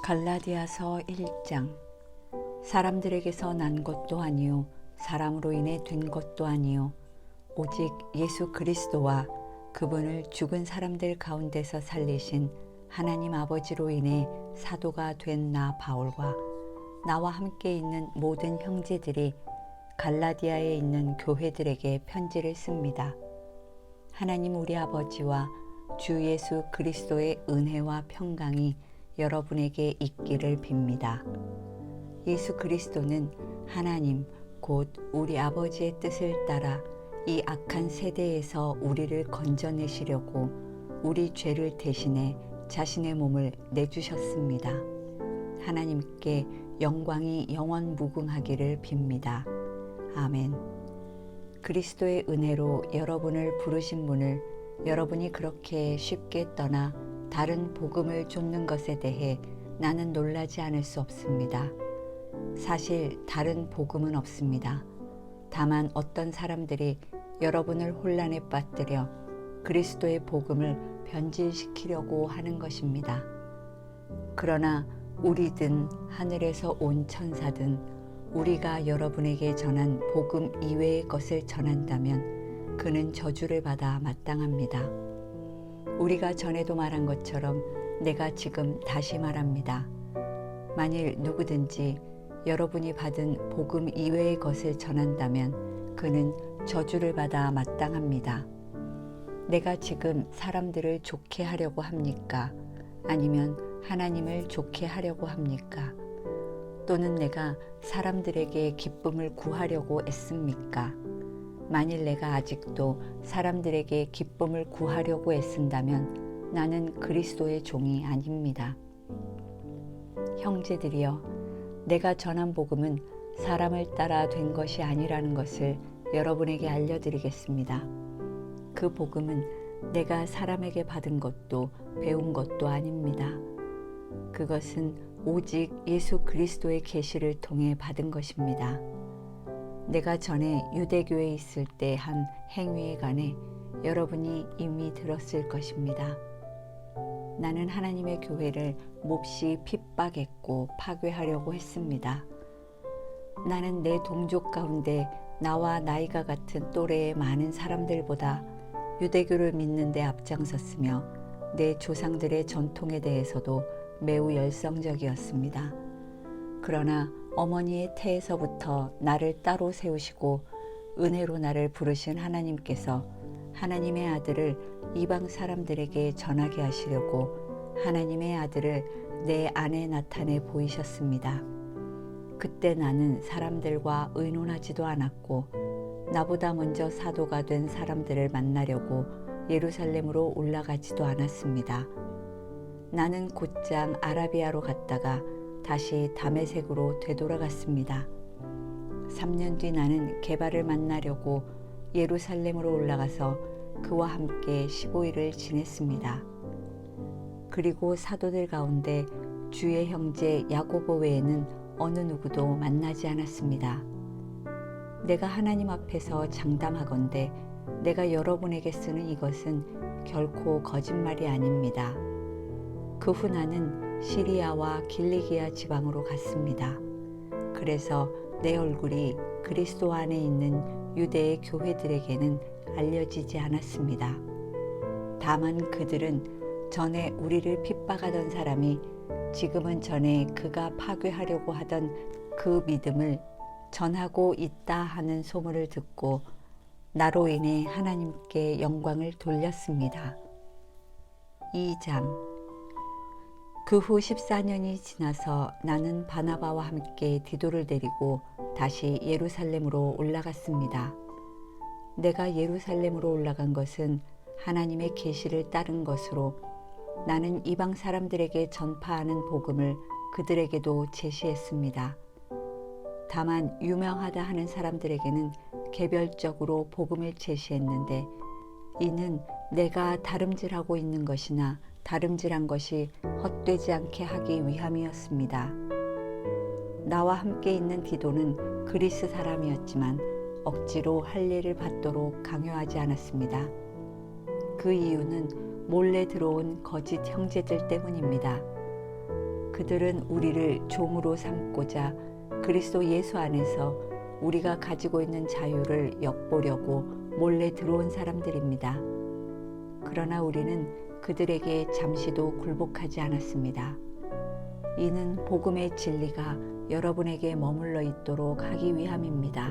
갈라디아서 1장. 사람들에게서 난 것도 아니요 사람으로 인해 된 것도 아니요 오직 예수 그리스도와 그분을 죽은 사람들 가운데서 살리신 하나님 아버지로 인해 사도가 된 나 바울과 나와 함께 있는 모든 형제들이 갈라디아에 있는 교회들에게 편지를 씁니다. 하나님 우리 아버지와 주 예수 그리스도의 은혜와 평강이 여러분에게 있기를 빕니다. 예수 그리스도는 하나님 곧 우리 아버지의 뜻을 따라 이 악한 세대에서 우리를 건져내시려고 우리 죄를 대신해 자신의 몸을 내주셨습니다. 하나님께 영광이 영원 무궁하기를 빕니다. 아멘. 그리스도의 은혜로 여러분을 부르신 분을 여러분이 그렇게 쉽게 떠나 다른 복음을 좇는 것에 대해 나는 놀라지 않을 수 없습니다. 사실 다른 복음은 없습니다. 다만 어떤 사람들이 여러분을 혼란에 빠뜨려 그리스도의 복음을 변질시키려고 하는 것입니다. 그러나 우리든 하늘에서 온 천사든 우리가 여러분에게 전한 복음 이외의 것을 전한다면 그는 저주를 받아 마땅합니다. 우리가 전에도 말한 것처럼 내가 지금 다시 말합니다. 만일 누구든지 여러분이 받은 복음 이외의 것을 전한다면 그는 저주를 받아 마땅합니다. 내가 지금 사람들을 좋게 하려고 합니까? 아니면 하나님을 좋게 하려고 합니까? 또는 내가 사람들에게 기쁨을 구하려고 애씁니까? 만일 내가 아직도 사람들에게 기쁨을 구하려고 애쓴다면 나는 그리스도의 종이 아닙니다. 형제들이여, 내가 전한 복음은 사람을 따라 된 것이 아니라는 것을 여러분에게 알려드리겠습니다. 그 복음은 내가 사람에게 받은 것도 배운 것도 아닙니다. 그것은 오직 예수 그리스도의 계시를 통해 받은 것입니다. 내가 전에 유대교에 있을 때 한 행위에 관해 여러분이 이미 들었을 것입니다. 나는 하나님의 교회를 몹시 핍박했고 파괴하려고 했습니다. 나는 내 동족 가운데 나와 나이가 같은 또래의 많은 사람들보다 유대교를 믿는 데 앞장섰으며 내 조상들의 전통에 대해서도 매우 열성적이었습니다. 그러나 어머니의 태에서부터 나를 따로 세우시고 은혜로 나를 부르신 하나님께서 하나님의 아들을 이방 사람들에게 전하게 하시려고 하나님의 아들을 내 안에 나타내 보이셨습니다. 그때 나는 사람들과 의논하지도 않았고 나보다 먼저 사도가 된 사람들을 만나려고 예루살렘으로 올라가지도 않았습니다. 나는 곧장 아라비아로 갔다가 다시 다메섹으로 되돌아갔습니다. 3년 뒤 나는 게바를 만나려고 예루살렘으로 올라가서 그와 함께 15일을 지냈습니다. 그리고 사도들 가운데 주의 형제 야고보 외에는 어느 누구도 만나지 않았습니다. 내가 하나님 앞에서 장담하건대 내가 여러분에게 쓰는 이것은 결코 거짓말이 아닙니다. 그 후 나는 시리아와 길리기아 지방으로 갔습니다. 그래서 내 얼굴이 그리스도 안에 있는 유대의 교회들에게는 알려지지 않았습니다. 다만 그들은 전에 우리를 핍박하던 사람이 지금은 전에 그가 파괴하려고 하던 그 믿음을 전하고 있다 하는 소문을 듣고 나로 인해 하나님께 영광을 돌렸습니다. 2장. 그 후 14년이 지나서 나는 바나바와 함께 디도를 데리고 다시 예루살렘으로 올라갔습니다. 내가 예루살렘으로 올라간 것은 하나님의 계시를 따른 것으로 나는 이방 사람들에게 전파하는 복음을 그들에게도 제시했습니다. 다만 유명하다 하는 사람들에게는 개별적으로 복음을 제시했는데 이는 내가 다름질하고 있는 것이나 다름질한 것이 헛되지 않게 하기 위함이었습니다. 나와 함께 있는 디도는 그리스 사람이었지만 억지로 할례를 받도록 강요하지 않았습니다. 그 이유는 몰래 들어온 거짓 형제들 때문입니다. 그들은 우리를 종으로 삼고자 그리스도 예수 안에서 우리가 가지고 있는 자유를 엿보려고 몰래 들어온 사람들입니다. 그러나 우리는 그들에게 잠시도 굴복하지 않았습니다. 이는 복음의 진리가 여러분에게 머물러 있도록 하기 위함입니다.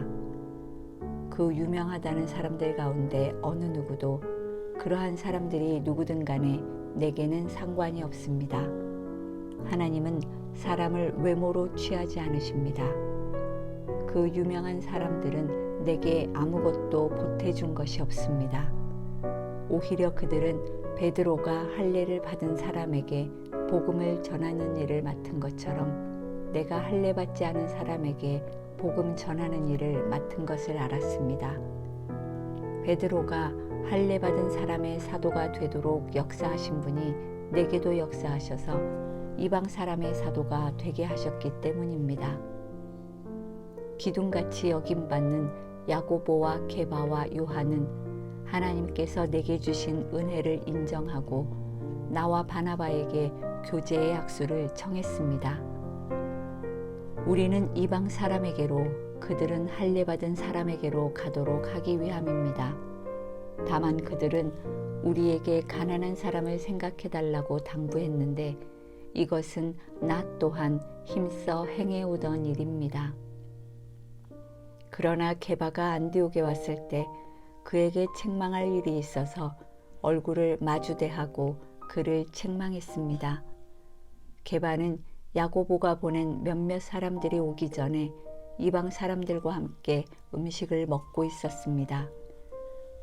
그 유명하다는 사람들 가운데 어느 누구도 그러한 사람들이 누구든 간에 내게는 상관이 없습니다. 하나님은 사람을 외모로 취하지 않으십니다. 그 유명한 사람들은 내게 아무것도 보태준 것이 없습니다. 오히려 그들은 베드로가 할례를 받은 사람에게 복음을 전하는 일을 맡은 것처럼 내가 할례 받지 않은 사람에게 복음 전하는 일을 맡은 것을 알았습니다. 베드로가 할례 받은 사람의 사도가 되도록 역사하신 분이 내게도 역사하셔서 이방 사람의 사도가 되게 하셨기 때문입니다. 기둥같이 여김받는 야고보와 게바와 요한은 하나님께서 내게 주신 은혜를 인정하고 나와 바나바에게 교제의 약수를 청했습니다. 우리는 이방 사람에게로, 그들은 할례 받은 사람에게로 가도록 하기 위함입니다. 다만 그들은 우리에게 가난한 사람을 생각해달라고 당부했는데 이것은 나 또한 힘써 행해오던 일입니다. 그러나 게바가 안디옥에 왔을 때 그에게 책망할 일이 있어서 얼굴을 마주대하고 그를 책망했습니다. 게바는 야고보가 보낸 몇몇 사람들이 오기 전에 이방 사람들과 함께 음식을 먹고 있었습니다.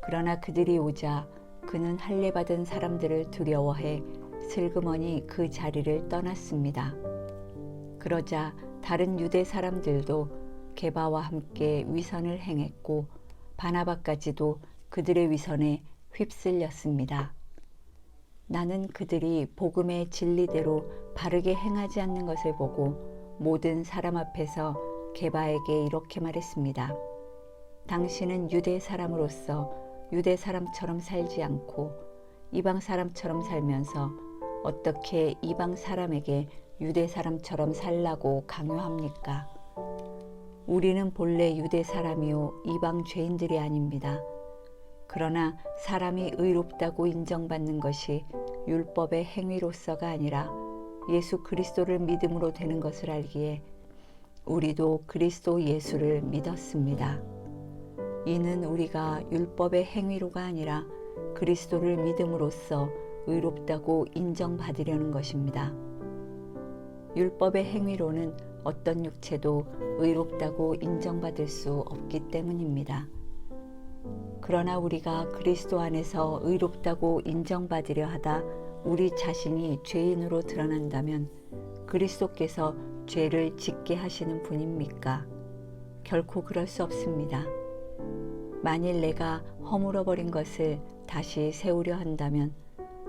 그러나 그들이 오자 그는 할례 받은 사람들을 두려워해 슬그머니 그 자리를 떠났습니다. 그러자 다른 유대 사람들도 게바와 함께 위선을 행했고 바나바까지도 그들의 위선에 휩쓸렸습니다. 나는 그들이 복음의 진리대로 바르게 행하지 않는 것을 보고 모든 사람 앞에서 게바에게 이렇게 말했습니다. 당신은 유대 사람으로서 유대 사람처럼 살지 않고 이방 사람처럼 살면서 어떻게 이방 사람에게 유대 사람처럼 살라고 강요합니까? 우리는 본래 유대 사람이요 이방 죄인들이 아닙니다. 그러나 사람이 의롭다고 인정받는 것이 율법의 행위로서가 아니라 예수 그리스도를 믿음으로 되는 것을 알기에 우리도 그리스도 예수를 믿었습니다. 이는 우리가 율법의 행위로가 아니라 그리스도를 믿음으로써 의롭다고 인정받으려는 것입니다. 율법의 행위로는 어떤 육체도 의롭다고 인정받을 수 없기 때문입니다. 그러나 우리가 그리스도 안에서 의롭다고 인정받으려 하다 우리 자신이 죄인으로 드러난다면 그리스도께서 죄를 짓게 하시는 분입니까? 결코 그럴 수 없습니다. 만일 내가 허물어버린 것을 다시 세우려 한다면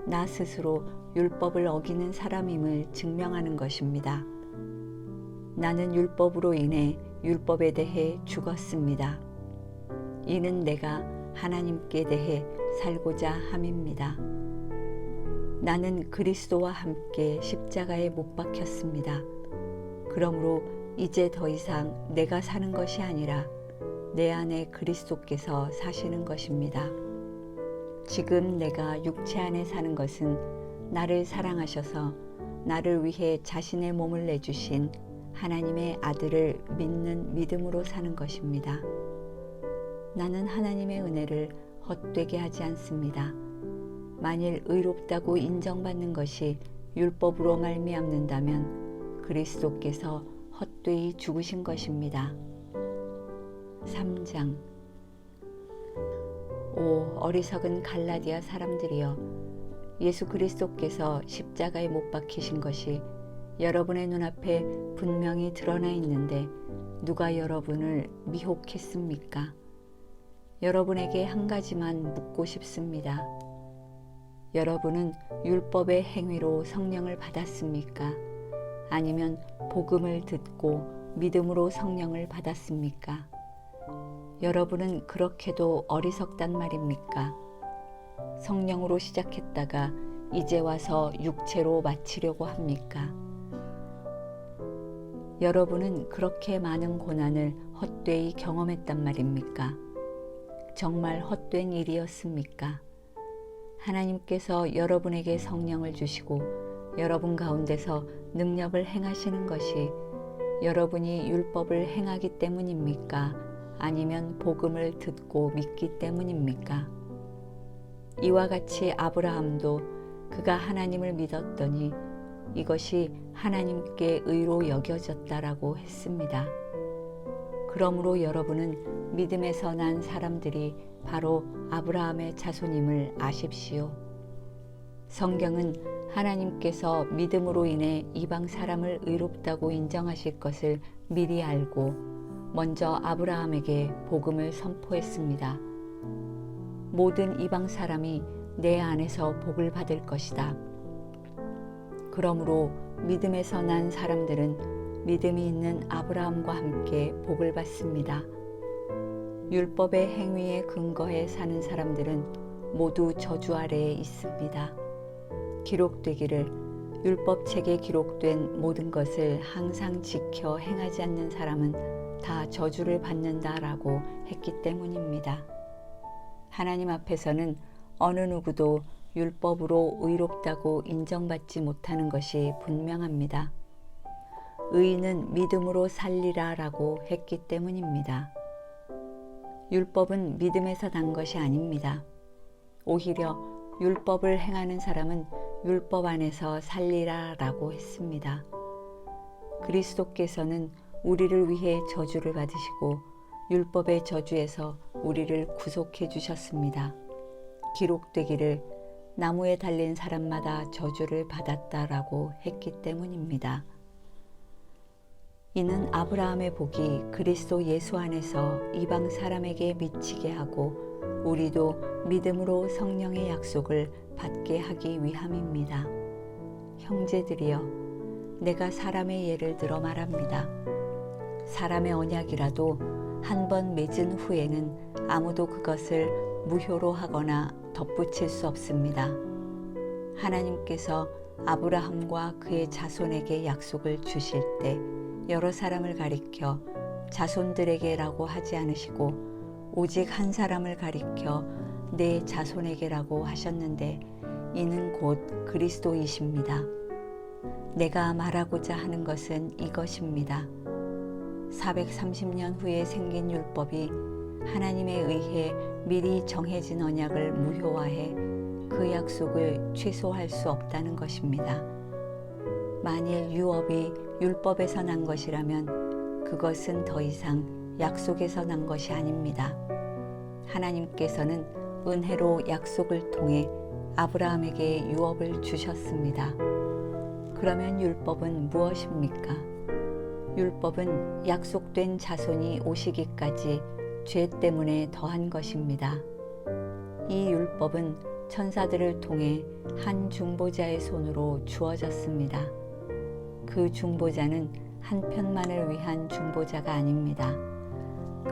나 스스로 율법을 어기는 사람임을 증명하는 것입니다. 나는 율법으로 인해 율법에 대해 죽었습니다. 이는 내가 하나님께 대해 살고자 함입니다. 나는 그리스도와 함께 십자가에 못 박혔습니다. 그러므로 이제 더 이상 내가 사는 것이 아니라 내 안에 그리스도께서 사시는 것입니다. 지금 내가 육체 안에 사는 것은 나를 사랑하셔서 나를 위해 자신의 몸을 내주신 하나님의 아들을 믿는 믿음으로 사는 것입니다. 나는 하나님의 은혜를 헛되게 하지 않습니다. 만일 의롭다고 인정받는 것이 율법으로 말미암는다면 그리스도께서 헛되이 죽으신 것입니다. 3장. 오 어리석은 갈라디아 사람들이여, 예수 그리스도께서 십자가에 못 박히신 것이 여러분의 눈앞에 분명히 드러나 있는데 누가 여러분을 미혹했습니까? 여러분에게 한 가지만 묻고 싶습니다. 여러분은 율법의 행위로 성령을 받았습니까? 아니면 복음을 듣고 믿음으로 성령을 받았습니까? 여러분은 그렇게도 어리석단 말입니까? 성령으로 시작했다가 이제 와서 육체로 마치려고 합니까? 여러분은 그렇게 많은 고난을 헛되이 경험했단 말입니까? 정말 헛된 일이었습니까? 하나님께서 여러분에게 성령을 주시고 여러분 가운데서 능력을 행하시는 것이 여러분이 율법을 행하기 때문입니까? 아니면 복음을 듣고 믿기 때문입니까? 이와 같이 아브라함도 그가 하나님을 믿었더니 이것이 하나님께 의로 여겨졌다라고 했습니다. 그러므로 여러분은 믿음에서 난 사람들이 바로 아브라함의 자손임을 아십시오. 성경은 하나님께서 믿음으로 인해 이방 사람을 의롭다고 인정하실 것을 미리 알고 먼저 아브라함에게 복음을 선포했습니다. 모든 이방 사람이 내 안에서 복을 받을 것이다. 그러므로 믿음에서 난 사람들은 믿음이 있는 아브라함과 함께 복을 받습니다. 율법의 행위에 근거해 사는 사람들은 모두 저주 아래에 있습니다. 기록되기를 율법책에 기록된 모든 것을 항상 지켜 행하지 않는 사람은 다 저주를 받는다라고 했기 때문입니다. 하나님 앞에서는 어느 누구도 율법으로 의롭다고 인정받지 못하는 것이 분명합니다. 의인은 믿음으로 살리라 라고 했기 때문입니다. 율법은 믿음에서 난 것이 아닙니다. 오히려 율법을 행하는 사람은 율법 안에서 살리라 라고 했습니다. 그리스도께서는 우리를 위해 저주를 받으시고 율법의 저주에서 우리를 구속해 주셨습니다. 기록되기를 나무에 달린 사람마다 저주를 받았다라고 했기 때문입니다. 이는 아브라함의 복이 그리스도 예수 안에서 이방 사람에게 미치게 하고 우리도 믿음으로 성령의 약속을 받게 하기 위함입니다. 형제들이여, 내가 사람의 예를 들어 말합니다. 사람의 언약이라도 한 번 맺은 후에는 아무도 그것을 무효로 하거나 덧붙일 수 없습니다. 하나님께서 아브라함과 그의 자손에게 약속을 주실 때 여러 사람을 가리켜 자손들에게라고 하지 않으시고 오직 한 사람을 가리켜 내 자손에게라고 하셨는데 이는 곧 그리스도이십니다. 내가 말하고자 하는 것은 이것입니다. 430년 후에 생긴 율법이 하나님에 의해 미리 정해진 언약을 무효화해 그 약속을 취소할 수 없다는 것입니다. 만일 유업이 율법에서 난 것이라면 그것은 더 이상 약속에서 난 것이 아닙니다. 하나님께서는 은혜로 약속을 통해 아브라함에게 유업을 주셨습니다. 그러면 율법은 무엇입니까? 율법은 약속된 자손이 오시기까지 죄 때문에 더한 것입니다. 이 율법은 천사들을 통해 한 중보자의 손으로 주어졌습니다. 그 중보자는 한 편만을 위한 중보자가 아닙니다.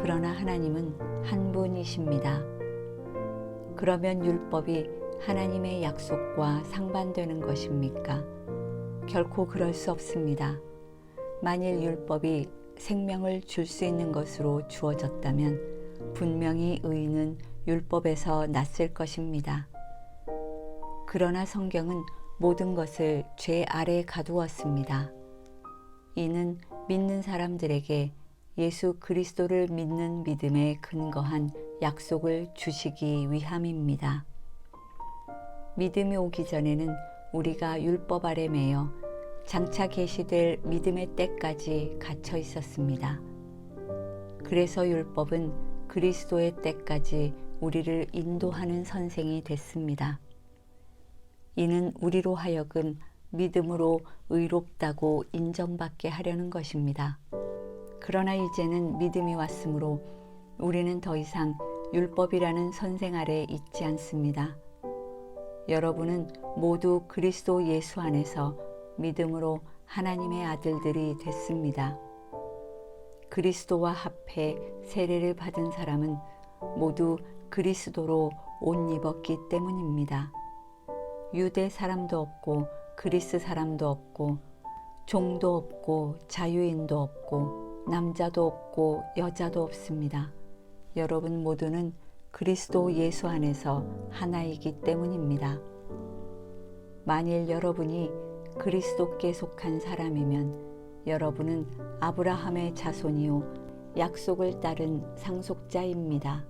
그러나 하나님은 한 분이십니다. 그러면 율법이 하나님의 약속과 상반되는 것입니까? 결코 그럴 수 없습니다. 만일 율법이 생명을 줄 수 있는 것으로 주어졌다면 분명히 의인은 율법에서 났을 것입니다. 그러나 성경은 모든 것을 죄 아래 가두었습니다. 이는 믿는 사람들에게 예수 그리스도를 믿는 믿음에 근거한 약속을 주시기 위함입니다. 믿음이 오기 전에는 우리가 율법 아래 매여 장차 계시될 믿음의 때까지 갇혀 있었습니다. 그래서 율법은 그리스도의 때까지 우리를 인도하는 선생이 됐습니다. 이는 우리로 하여금 믿음으로 의롭다고 인정받게 하려는 것입니다. 그러나 이제는 믿음이 왔으므로 우리는 더 이상 율법이라는 선생 아래 있지 않습니다. 여러분은 모두 그리스도 예수 안에서 믿음으로 하나님의 아들들이 됐습니다. 그리스도와 합해 세례를 받은 사람은 모두 그리스도로 옷 입었기 때문입니다. 유대 사람도 없고 그리스 사람도 없고 종도 없고 자유인도 없고 남자도 없고 여자도 없습니다. 여러분 모두는 그리스도 예수 안에서 하나이기 때문입니다. 만일 여러분이 그리스도께 속한 사람이면 여러분은 아브라함의 자손이요 약속을 따른 상속자입니다.